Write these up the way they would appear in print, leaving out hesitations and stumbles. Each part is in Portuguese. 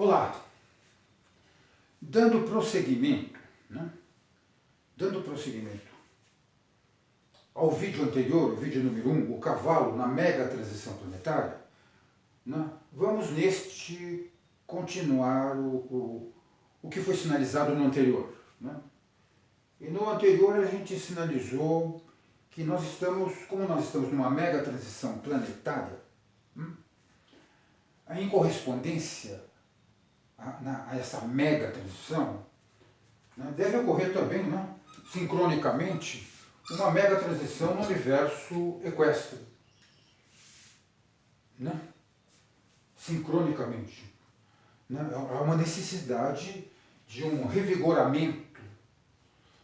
Olá, dando prosseguimento, né? Dando prosseguimento ao vídeo anterior, o vídeo número 1, o cavalo na mega transição planetária, né? Vamos neste continuar o que foi sinalizado no anterior, né? E no anterior a gente sinalizou que nós estamos, como nós estamos numa mega transição planetária, em correspondência a essa mega transição, né, deve ocorrer também, né, sincronicamente, uma mega transição no universo equestre. Né? Sincronicamente. Né? Há uma necessidade de um revigoramento,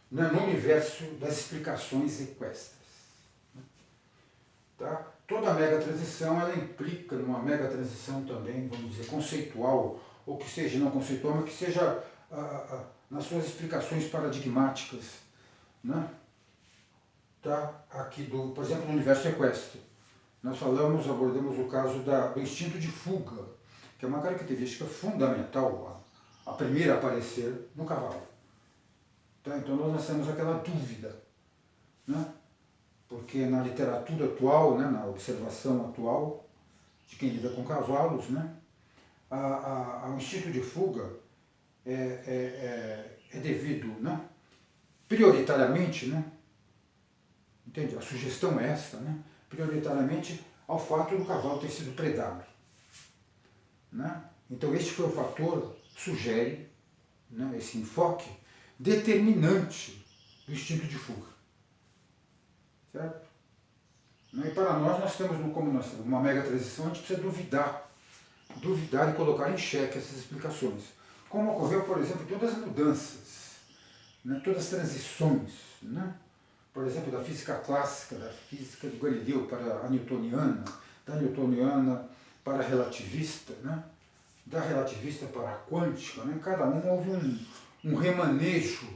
né, no universo das explicações equestres. Tá? Toda mega transição ela implica numa mega transição também, vamos dizer, conceitual, ou que seja não conceitual, mas que seja nas suas explicações paradigmáticas, né? Tá? Aqui por exemplo, no universo equestre. Nós abordamos o caso do instinto de fuga, que é uma característica fundamental, a primeira a aparecer no cavalo. Tá? Então nós temos aquela dúvida, né? Porque na literatura atual, né, na observação atual de quem lida com cavalos, né, o instinto de fuga é devido, né, prioritariamente, né, entende? A sugestão é essa, né, prioritariamente ao fato do cavalo ter sido predado. Né? Então este foi o fator, sugere, né, esse enfoque determinante do instinto de fuga. Certo? E para nós temos, como nós temos uma mega transição, a gente precisa duvidar e colocar em xeque essas explicações. Como ocorreu, por exemplo, todas as mudanças, né, todas as transições, né? Por exemplo, da física clássica, da física de Galileu para a newtoniana, da newtoniana para a relativista, né? Da relativista para a quântica, né? Cada houve um remanejo,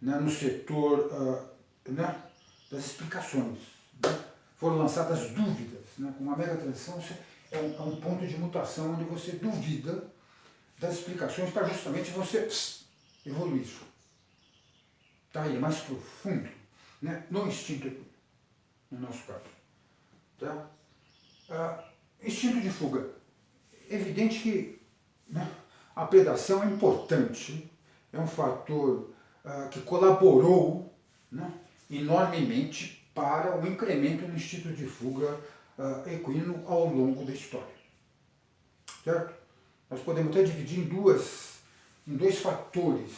né, no setor né, das explicações. Né? Foram lançadas dúvidas. Né? Com uma mega transição é um ponto de mutação onde você duvida das explicações para justamente você evoluir. Tá? E mais profundo, né? No instinto, no nosso caso. Tá? Instinto de fuga. É evidente que, né, a predação é importante, é um fator que colaborou, né, enormemente para o incremento do instinto de fuga equino ao longo da história. Certo? Nós podemos até dividir em dois fatores,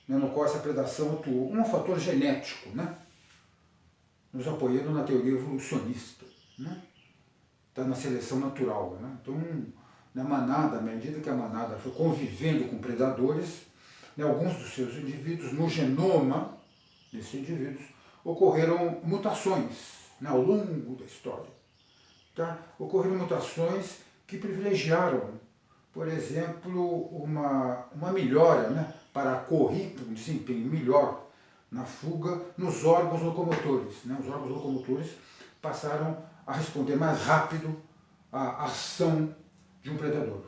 né, no qual essa predação atuou. Um é um fator genético, né, nos apoiando na teoria evolucionista, né, tá, na seleção natural. Né? Então, na manada, à medida que a manada foi convivendo com predadores, né, alguns dos seus indivíduos, no genoma desses indivíduos, ocorreram mutações, né, ao longo da história. Tá? Ocorreram mutações que privilegiaram, por exemplo, uma melhora, né, para a corrida, um desempenho melhor na fuga nos órgãos locomotores. Né? Os órgãos locomotores passaram a responder mais rápido à ação de um predador.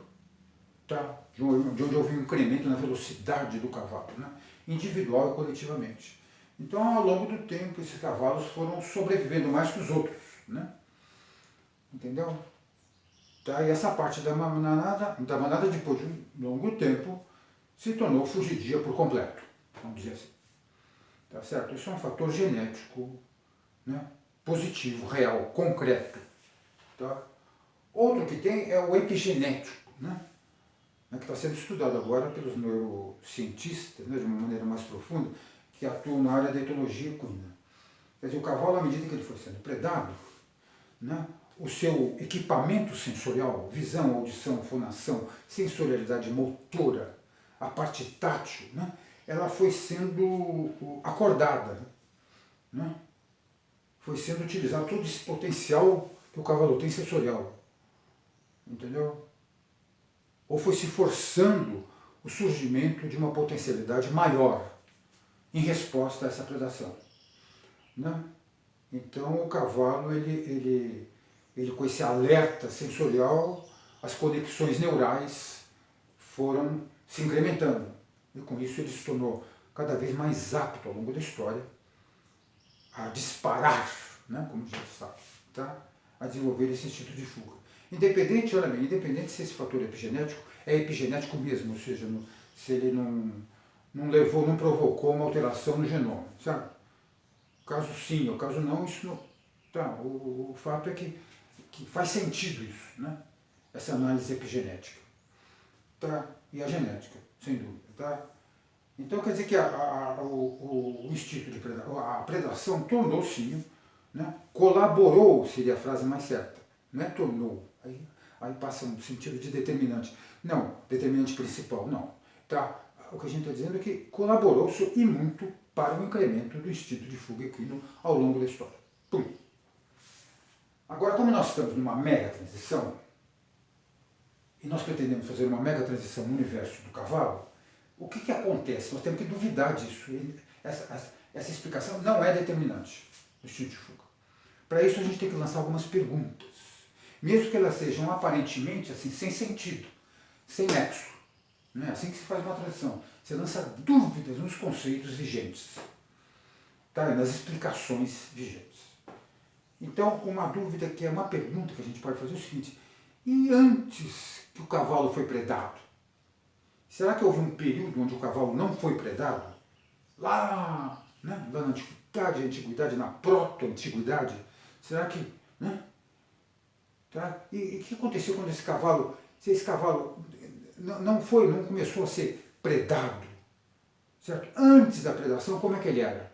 Tá? De onde houve um incremento na velocidade do cavalo, né? Individual e coletivamente. Então, ao longo do tempo, esses cavalos foram sobrevivendo mais que os outros. Né? Entendeu? Tá? E essa parte da manada, depois de um longo tempo, se tornou fugidia por completo, vamos dizer assim. Tá certo? Isso é um fator genético, né, positivo, real, concreto. Tá? Outro que tem é o epigenético, né, que está sendo estudado agora pelos neurocientistas, né, de uma maneira mais profunda, que atuam na área da etologia equina. Quer dizer, o cavalo, à medida que ele foi sendo predado, né, o seu equipamento sensorial, visão, audição, fonação, sensorialidade motora, a parte tátil, né, ela foi sendo acordada, né, foi sendo utilizado todo esse potencial que o cavalo tem sensorial. Entendeu? Ou foi se forçando o surgimento de uma potencialidade maior em resposta a essa predação. Né? Então o cavalo, ele com esse alerta sensorial, as conexões neurais foram se incrementando. E com isso ele se tornou cada vez mais apto ao longo da história a disparar, né, como já sabe, tá? A desenvolver esse instinto de fuga. Independente, olha bem, independente se esse fator é epigenético mesmo, ou seja, se ele não levou, não provocou uma alteração no genoma, sabe? Caso sim, ou caso não, isso não. Tá, o fato é que faz sentido isso, né? Essa análise epigenética. Tá? E a genética, sem dúvida. Tá? Então quer dizer que o instinto de predação, a predação tornou sim, né? Colaborou, seria a frase mais certa. Não é tornou. Aí passa um sentido de determinante. Não, determinante principal, não. Tá? O que a gente está dizendo é que colaborou e muito para o incremento do instinto de fuga equino ao longo da história. Pum. Agora, como nós estamos numa mega transição, e nós pretendemos fazer uma mega transição no universo do cavalo, o que acontece? Nós temos que duvidar disso. Essa explicação não é determinante do instinto de fuga. Para isso, a gente tem que lançar algumas perguntas, mesmo que elas sejam aparentemente assim, sem sentido, sem nexo. Não é assim que se faz uma transição. Você lança dúvidas nos conceitos vigentes, tá? E nas explicações vigentes. Então, uma dúvida que é uma pergunta que a gente pode fazer é o seguinte: e antes que o cavalo foi predado? Será que houve um período onde o cavalo não foi predado? Lá, né, lá na antiguidade, na proto-antiguidade? Será que, né? Tá? E o que aconteceu quando esse cavalo, se esse cavalo não começou a ser predado? Certo? Antes da predação, como é que ele era?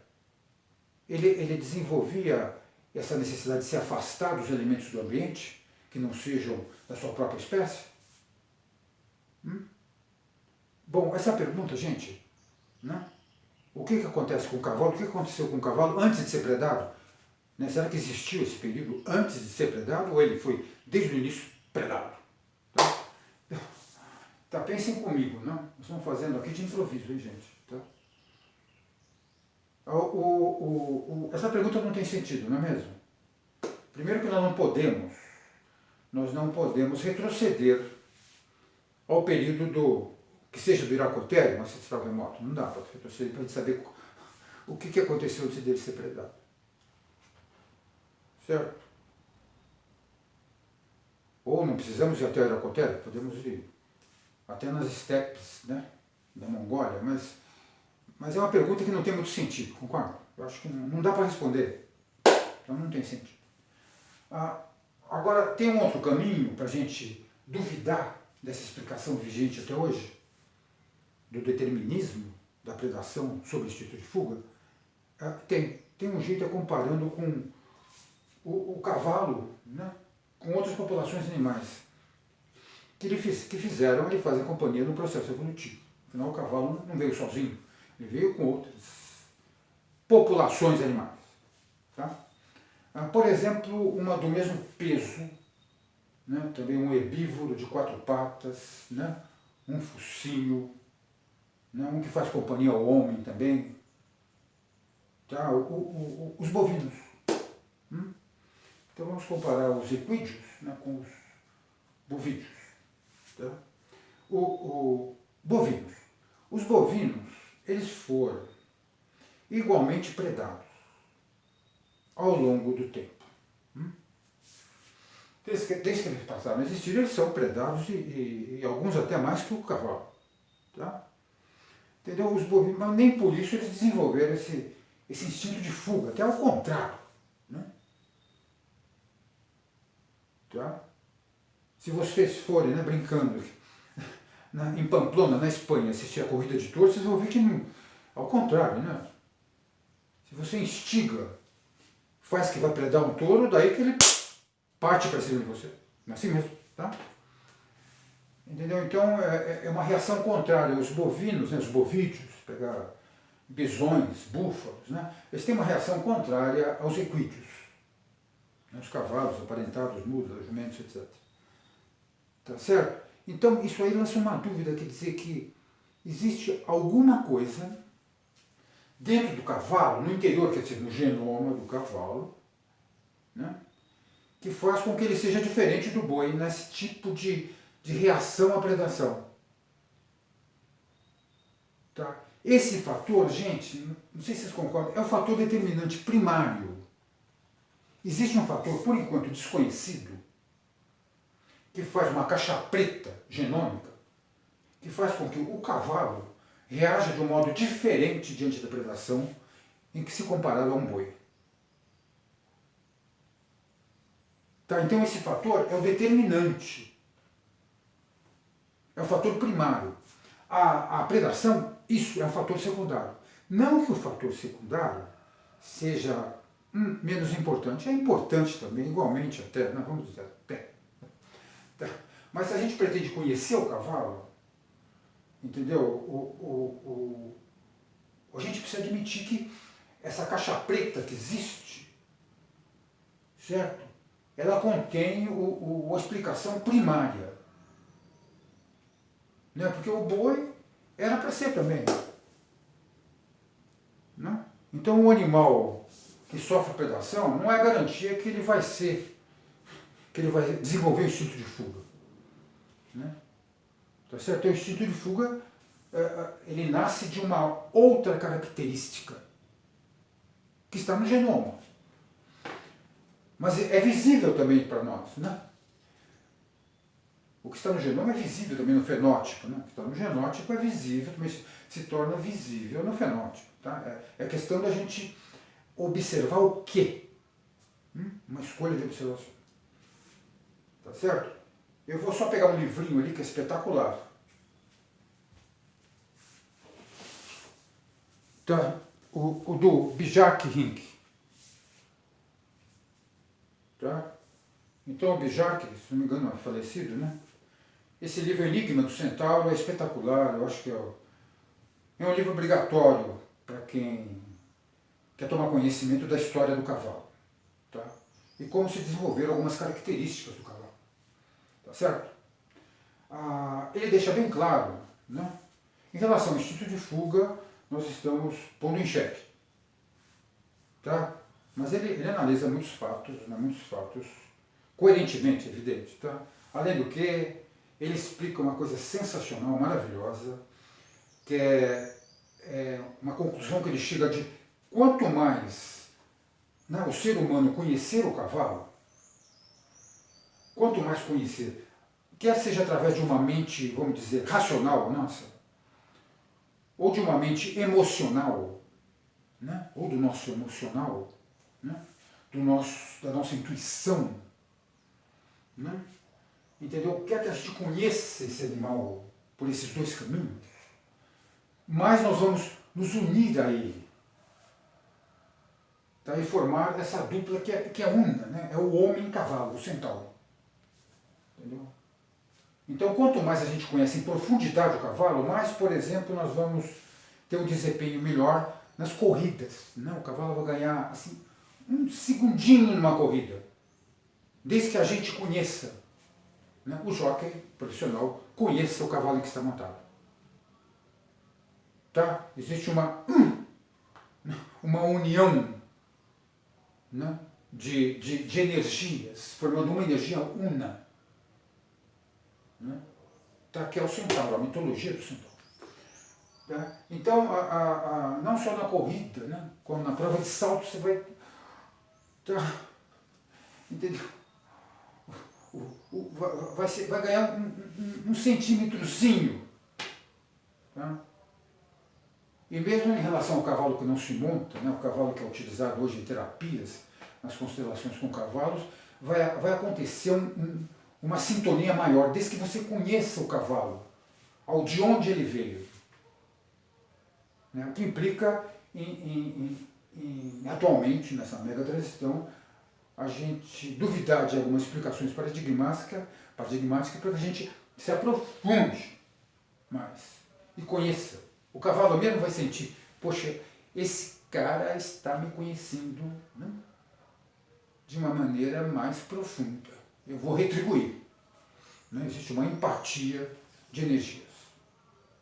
Ele desenvolvia essa necessidade de se afastar dos elementos do ambiente, que não sejam da sua própria espécie? Bom, essa pergunta, gente, né? O que acontece com o cavalo? O que aconteceu com o cavalo antes de ser predado? Né? Será que existiu esse período antes de ser predado ou ele foi, desde o início, predado? Tá, pensem comigo, né? Nós estamos fazendo aqui de improviso, hein, gente? Tá? Essa pergunta não tem sentido, não é mesmo? Primeiro que nós não podemos retroceder ao período que seja do Iracotério, um ancestral remoto. Não dá para retroceder para a gente saber o que aconteceu antes dele ser predado. Certo? Ou não precisamos ir até o Iracotério, podemos ir até nas estepes, né, da Mongólia, mas é uma pergunta que não tem muito sentido, concorda? Eu acho que não dá para responder. Então não tem sentido. Agora, tem um outro caminho para a gente duvidar dessa explicação vigente até hoje, do determinismo da predação sob o instinto de fuga? Tem um jeito comparando com o cavalo, né, com outras populações animais que fizeram ele fazer companhia no processo evolutivo. Afinal, o cavalo não veio sozinho, ele veio com outras populações animais. Tá? Por exemplo, uma do mesmo peso, né, também um herbívoro de 4 patas, né, um focinho, né, um que faz companhia ao homem também, tá? Os bovinos. Então vamos comparar os equídeos, né, com os bovídeos. Tá? Bovinos. Os bovinos, eles foram igualmente predados ao longo do tempo. Desde que eles passaram a existir, eles são predados e alguns até mais que o cavalo. Tá? Entendeu? Os bovinos, mas nem por isso eles desenvolveram esse instinto de fuga, até ao contrário. Né? Tá? Se vocês forem, né, brincando em Pamplona, na Espanha, assistir a corrida de touros, vocês vão ver que, ao contrário, né? Se você instiga, faz que vai predar um touro, daí que ele parte para cima de você. Não é assim mesmo, tá? Entendeu? Então, é uma reação contrária. Os bovinos, né, os bovídeos, pegar bisões, búfalos, né, eles têm uma reação contrária aos equídeos. Né, os cavalos, aparentados, mulas, jumentos, etc. Tá certo? Então, isso aí lança uma dúvida, quer dizer que existe alguma coisa dentro do cavalo, no interior, quer dizer, no genoma do cavalo, né, que faz com que ele seja diferente do boi nesse tipo de reação à predação. Tá? Esse fator, gente, não sei se vocês concordam, é o fator determinante primário. Existe um fator, por enquanto, desconhecido, que faz uma caixa preta genômica, que faz com que o cavalo reaja de um modo diferente diante da predação em que se comparado a um boi. Tá? Então esse fator é o determinante, é o fator primário. A predação, isso é um fator secundário. Não que o fator secundário seja menos importante, é importante também, igualmente até, não, vamos dizer até. Tá? Mas se a gente pretende conhecer o cavalo, entendeu? A gente precisa admitir que essa caixa preta que existe, certo? Ela contém a explicação primária. Né? Porque o boi era para ser também. Né? Então o animal que sofre predação não é garantia que ele vai desenvolver o instinto de fuga. Né? Tá certo? O instinto de fuga ele nasce de uma outra característica que está no genoma. Mas é visível também para nós. Né? O que está no genoma é visível também no fenótipo. Né? O que está no genótipo é visível, também se torna visível no fenótipo. Tá? É questão da gente observar o quê? Uma escolha de observação. Tá certo? Eu vou só pegar um livrinho ali que é espetacular. Tá? O do Bijak Hink. Tá? Então o Bijak, se não me engano, é falecido, né? Esse livro Enigma do Centauro é espetacular, eu acho que é um livro obrigatório para quem quer tomar conhecimento da história do cavalo. Tá? E como se desenvolveram algumas características do cavalo. Tá certo? Ele deixa bem claro, né? Em relação ao instinto de fuga, nós estamos pondo em xeque. Tá? Mas ele analisa muitos fatos coerentemente, evidente. Tá? Além do que, ele explica uma coisa sensacional, maravilhosa, que é uma conclusão que ele chega de quanto mais o ser humano conhecer o cavalo, quanto mais conhecer, quer seja através de uma mente, vamos dizer, racional nossa, ou de uma mente emocional, né? Ou do nosso emocional, né? Da nossa intuição, né? Entendeu? Quer que a gente conheça esse animal por esses dois caminhos, mais nós vamos nos unir a ele. Tá? E formar essa dupla que é una, né? É o homem-cavalo, o centauro. Entendeu? Então, quanto mais a gente conhece em profundidade o cavalo, mais, por exemplo, nós vamos ter um desempenho melhor nas corridas. Né? O cavalo vai ganhar assim, um segundinho numa corrida, desde que a gente conheça, né? O jockey profissional conheça o cavalo em que está montado. Tá? Existe uma união, né? de energias, formando uma energia una. Né? Tá? Que é o centauro, a mitologia do centauro. Tá? Então, não só na corrida, né? Como na prova de salto, você vai. Tá? Entendeu? Vai ganhar um centímetrozinho. Tá? E mesmo em relação ao cavalo que não se monta, né? O cavalo que é utilizado hoje em terapias, nas constelações com cavalos, vai acontecer uma sintonia maior, desde que você conheça o cavalo, de onde ele veio. Né? O que implica atualmente, nessa mega transição, a gente duvidar de algumas explicações paradigmáticas para que a gente se aprofunde mais e conheça. O cavalo mesmo vai sentir, poxa, esse cara está me conhecendo, né? De uma maneira mais profunda. Eu vou retribuir. Né? Existe uma empatia de energias.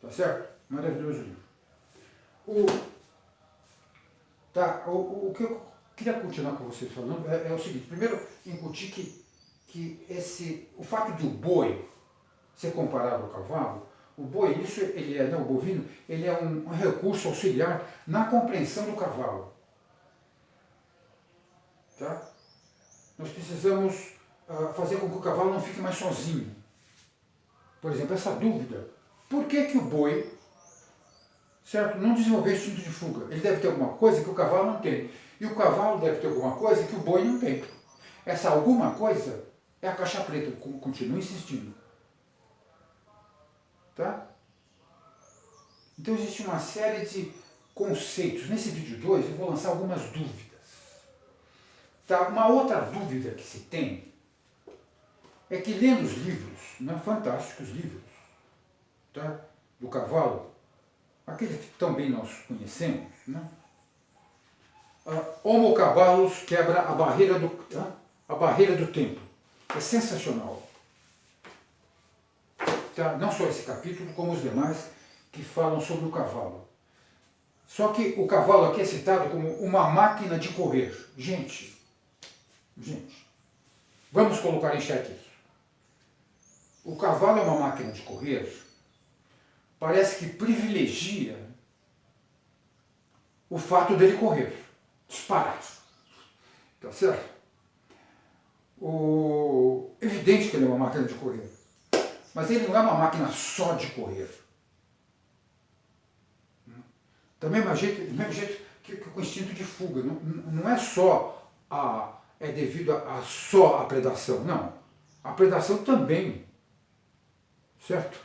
Tá certo? Maravilhoso livro. O que eu queria continuar com vocês falando é o seguinte. Primeiro, incutir que o fato do boi ser comparado ao cavalo O boi, isso ele é, não, o bovino, ele é um recurso auxiliar na compreensão do cavalo. Tá? Nós precisamos fazer com que o cavalo não fique mais sozinho. Por exemplo, essa dúvida, por que o boi, certo, não desenvolveu instinto de fuga? Ele deve ter alguma coisa que o cavalo não tem. E o cavalo deve ter alguma coisa que o boi não tem. Essa alguma coisa é a caixa preta, continua insistindo. Tá? Então existe uma série de conceitos. Nesse vídeo 2 eu vou lançar algumas dúvidas. Tá? Uma outra dúvida que se tem é que lendo os livros, né, fantásticos livros, tá, do cavalo, aqueles que também nós conhecemos, né, Homo Caballos quebra a barreira do tempo. É sensacional. Tá? Não só esse capítulo, como os demais que falam sobre o cavalo. Só que o cavalo aqui é citado como uma máquina de correr. Gente, vamos colocar em xeque isso. O cavalo é uma máquina de correr, parece que privilegia o fato dele correr, disparar. Tá certo? Evidente que ele é uma máquina de correr, mas ele não é uma máquina só de correr. Do mesmo jeito que com o instinto de fuga. Não é só devido só a predação, não. A predação também, certo?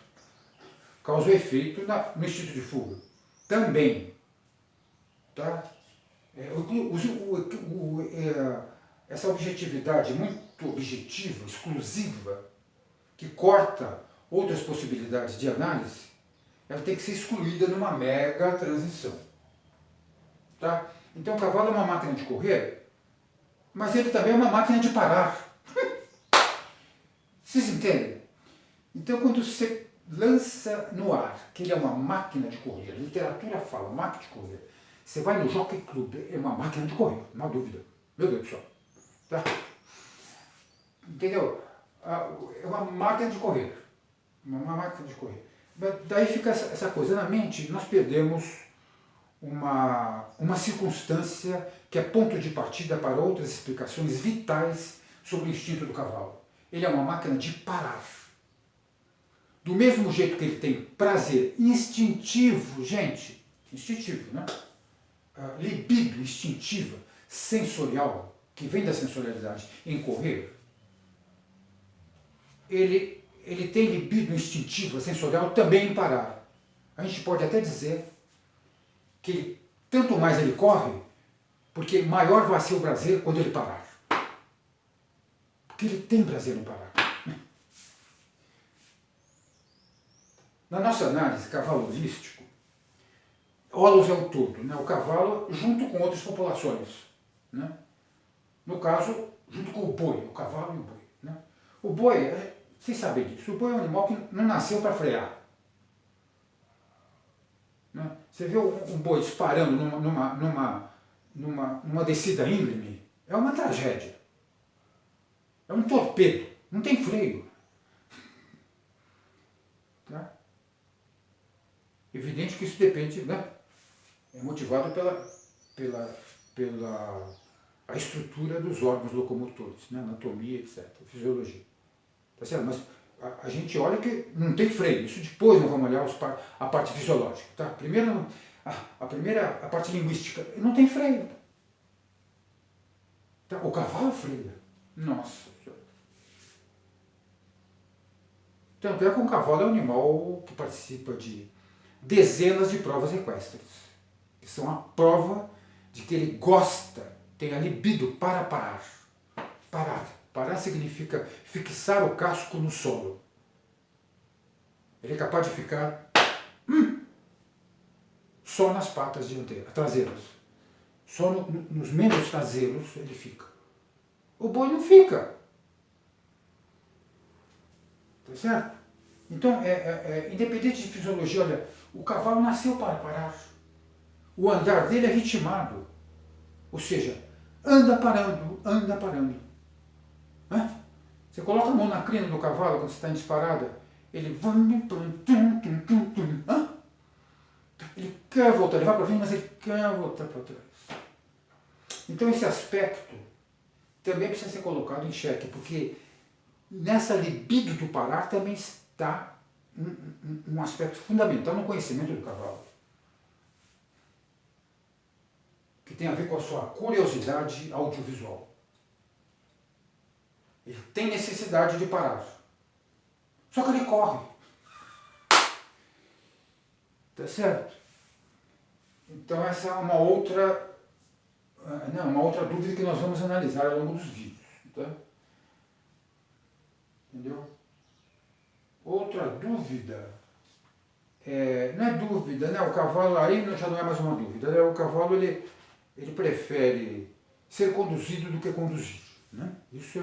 Causa efeito no instinto de fuga. Também. Tá? Essa objetividade muito objetiva, exclusiva, que corta outras possibilidades de análise, ela tem que ser excluída numa mega transição. Tá? Então o cavalo é uma máquina de correr, mas ele também é uma máquina de parar. Vocês entendem? Então quando você lança no ar que ele é uma máquina de correr, a literatura fala máquina de correr, você vai no Jockey Club, é uma máquina de correr, não há dúvida. Meu Deus do céu. Tá? Entendeu? É uma máquina de correr. Uma máquina de correr. Daí fica essa coisa na mente, nós perdemos uma circunstância que é ponto de partida para outras explicações vitais sobre o instinto do cavalo. Ele é uma máquina de parar. Do mesmo jeito que ele tem prazer instintivo, gente, instintivo, né? Libido instintiva, sensorial, que vem da sensorialidade, em correr, ele tem libido instintiva, sensorial também em parar. A gente pode até dizer que tanto mais ele corre, porque maior vai ser o prazer quando ele parar. Porque ele tem prazer em parar. Na nossa análise cavalístico, Holos é o todo, né? O cavalo junto com outras populações. Né? No caso, junto com o boi, o cavalo e o boi. Né? O boi, vocês sabem disso, o boi é um animal que não nasceu para frear. Né? Você vê um boi disparando numa descida íngreme, é uma tragédia. É um torpedo, não tem freio. Tá? Evidente que isso depende, né? É motivado pela a estrutura dos órgãos locomotores, né? Anatomia, etc., fisiologia. Tá certo? Mas a gente olha que não tem freio, isso depois nós vamos olhar a parte fisiológica. Tá? Primeiro, a parte linguística, não tem freio. Tá? O cavalo freia. Nossa. Tanto é que um cavalo é um animal que participa de dezenas de provas equestres, que são a prova de que ele gosta, tem a libido para parar. Parar. Parar significa fixar o casco no solo. Ele é capaz de ficar só nas patas traseiras. Só nos membros traseiros ele fica. O boi não fica. Tá certo? Então, independente de fisiologia, olha, o cavalo nasceu para parar. O andar dele é ritmado. Ou seja, anda parando, anda parando. Você coloca a mão na crina do cavalo quando você está em disparada ele vai, ele quer voltar, ele vai para frente, mas ele quer voltar para trás. Então esse aspecto também precisa ser colocado em xeque, porque nessa libido do parar também está um aspecto fundamental no conhecimento do cavalo, que tem a ver com a sua curiosidade audiovisual. Ele tem necessidade de parar, só que ele corre. Tá certo? Então essa é uma outra dúvida que nós vamos analisar ao longo dos vídeos. Tá? Entendeu? Outra dúvida, não é dúvida, né? O cavalo aí já não é mais uma dúvida, né? O cavalo ele prefere ser conduzido do que conduzir. Né? Isso é